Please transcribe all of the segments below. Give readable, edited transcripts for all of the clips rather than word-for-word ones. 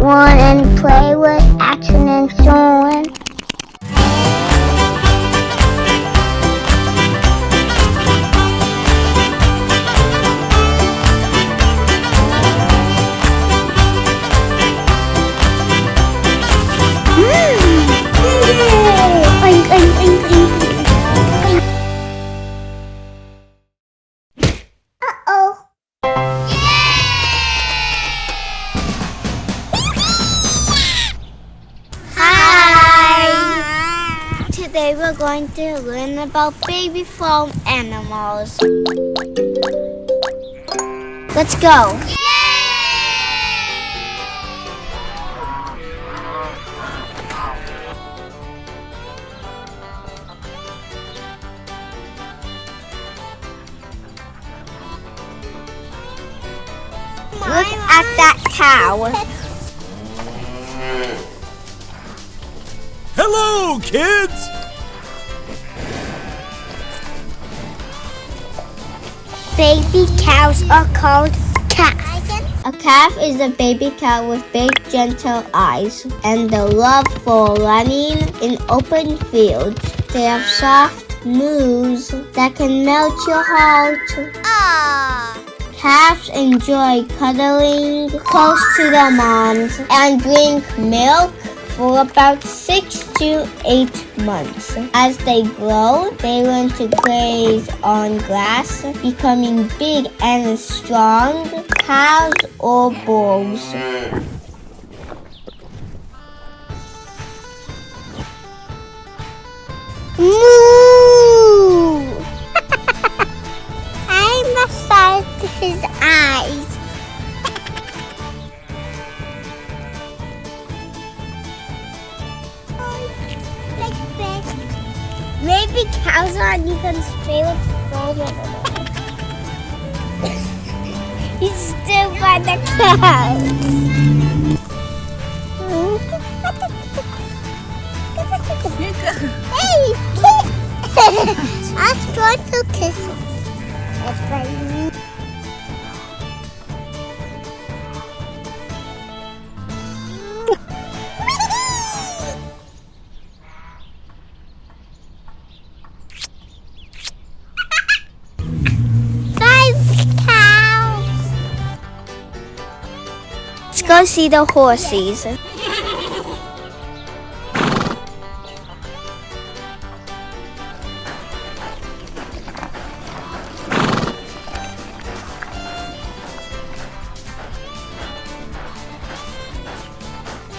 want and play with Atrin and Soren. Today we're going to learn about baby farm animals. Let's go! Look at that cow. Hello, kids! Baby cows are called calves. A calf is a baby cow with big, gentle eyes and the love for running in open fields. They have soft moves that can melt your heart. Calves enjoy cuddling close to their moms and drink milk for about 6 to 8 months. As they grow, they learn to graze on grass, becoming big and strong cows or bulls. Moo! I massaged his eyes. Maybe cows aren't even favorite foals anymore. He's still by the cows. Hey, kiss! I'm trying to kiss him. That's right. Let's go see the horses.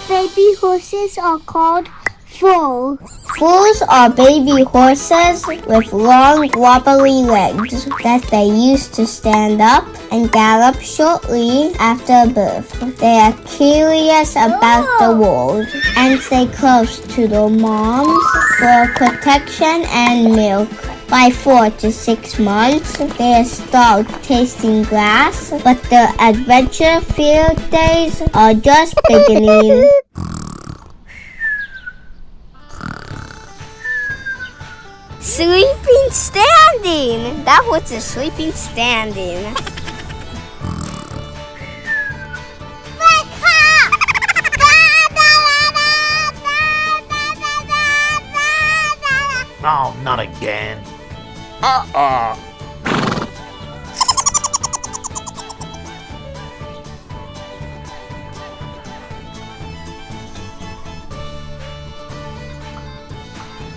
Baby horses are called foals. Foals are baby horses with long, wobbly legs that they use to stand up and gallop shortly after birth. They are curious about the world and stay close to their moms for protection and milk. By 4 to 6 months, they start tasting grass, but the adventure field days are just beginning. Sleeping standing! That was a sleeping standing. Oh, not again.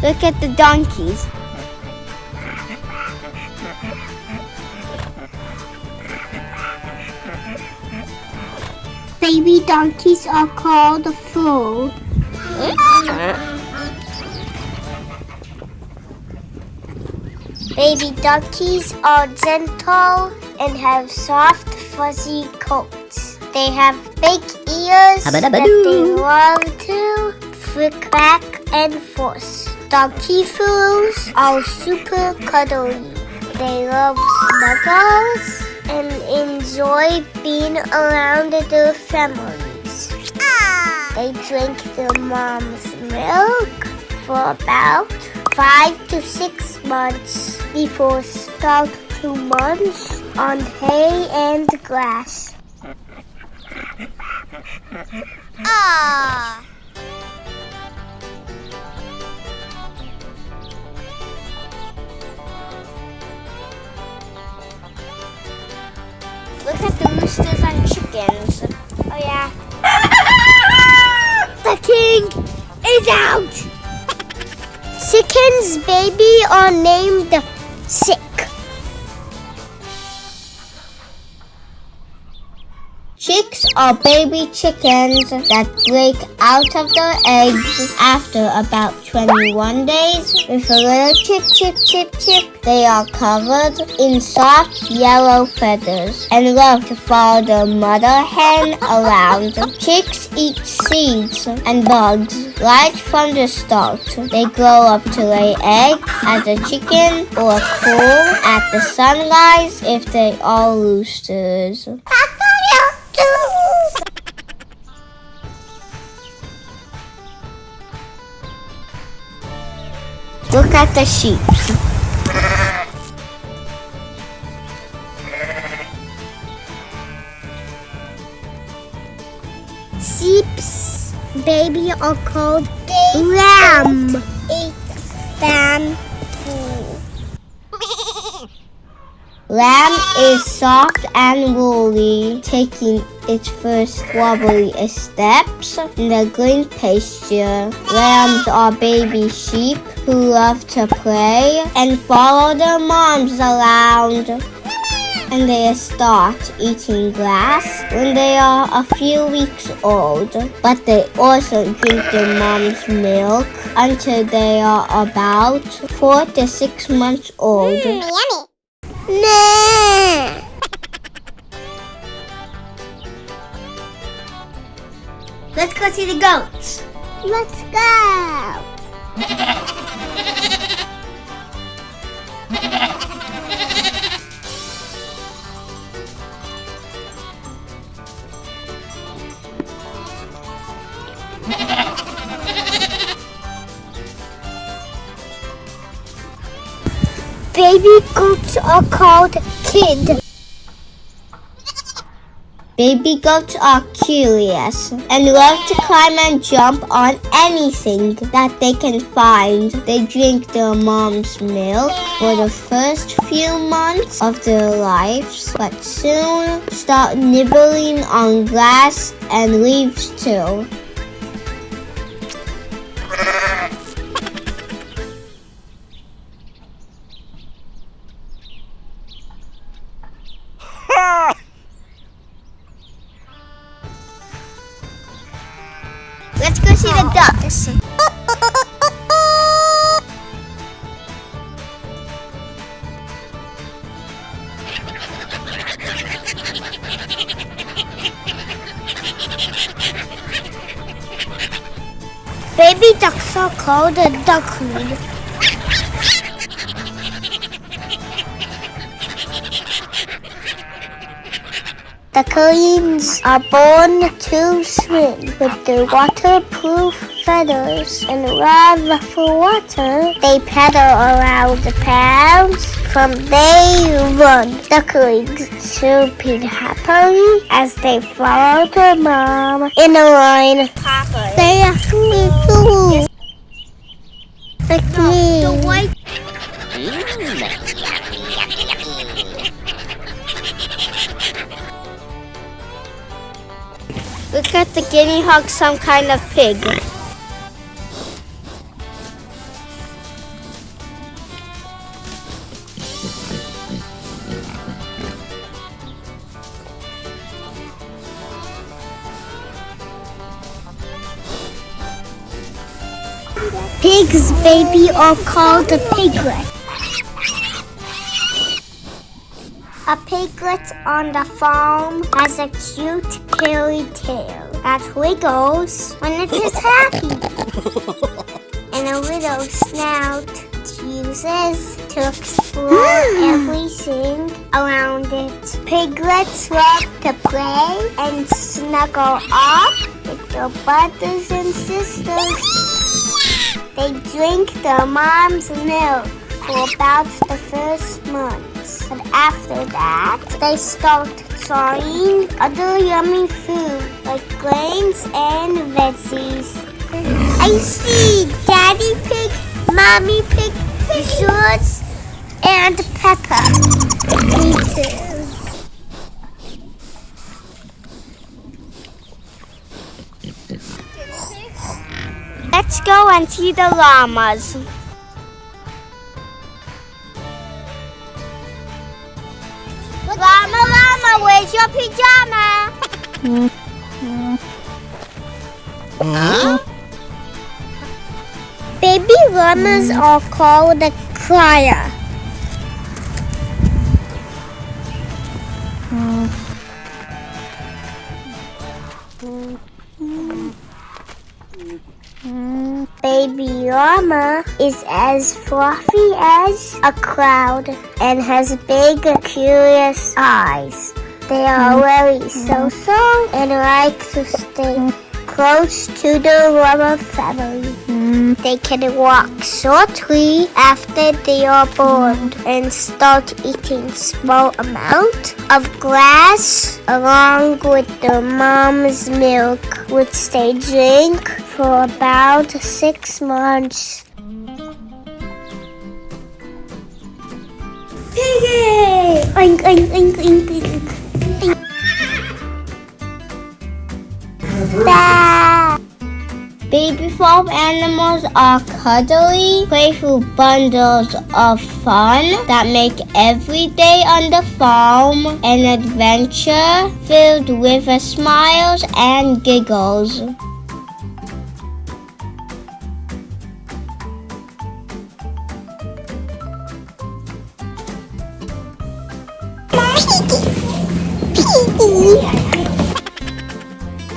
Look at the donkeys. Baby donkeys are called foals. Baby donkeys are gentle and have soft, fuzzy coats. They have big ears that they love to flick back and forth. Donkey foals are super cuddly. They love snuggles and enjoy being around their families. They drink their mom's milk for about 5 to 6 months before start to munch on hay and grass. Ah! Look at the roosters and chickens. Oh yeah. The king is out! Chickens' baby are named Sick. Chicks are baby chickens that break out of their eggs after about 21 days with a little chip, chip, chip, chip. They are covered in soft yellow feathers and love to follow their mother hen around. Chicks eat seeds and bugs right from the start. They grow up to lay eggs as a chicken or crow at the sunrise if they are roosters. Look at the sheep. Sheep's baby are called lamb. Lamb is soft and woolly, taking its first wobbly steps in the green pasture. Lambs are baby sheep who love to play and follow their moms around. And they start eating grass when they are a few weeks old. But they also drink their mom's milk until they are about 4 to 6 months old. Yummy. Nah. Let's go see the goats. Let's go. Baby goats are called kid. Baby goats are curious and love to climb and jump on anything that they can find. They drink their mom's milk for the first few months of their lives, but soon start nibbling on grass and leaves too. Let's go see the ducks. Baby ducks are called a duckling. Ducklings are born to swim with their waterproof feathers and love for water. They paddle around the ponds from day one. Ducklings chirping happily as they follow their mom in a line. Papa. They are too. Like me. The white. Look at the guinea hog, some kind of pig. Pig's baby are called a piglet. A piglet on the farm has a cute curly tail that wiggles when it is happy, and a little snout it uses to explore everything around it. Piglets love to play and snuggle up with their brothers and sisters. They drink their mom's milk for about the first month. But after that, they start enjoying other yummy food like grains and veggies. I see Daddy Pig, Mommy Pig, George, and Peppa. Me too. Let's go and see the llamas. Llama, llama, where's your pajama? Baby llamas are called the crias. Baby llama is as fluffy as a cloud and has big, curious eyes. They are very social and like to stay close to the llama family. They can walk shortly after they are born and start eating small amount of grass along with their mom's milk, which they drink for about 6 months. Piggy! Oink, oink, oink, oink, oink. Bah! Baby farm animals are cuddly, playful bundles of fun that make every day on the farm an adventure filled with smiles and giggles.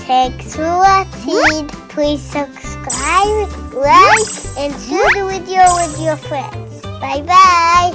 Thanks for watching. Please subscribe, like, and share the video with your friends. Bye bye.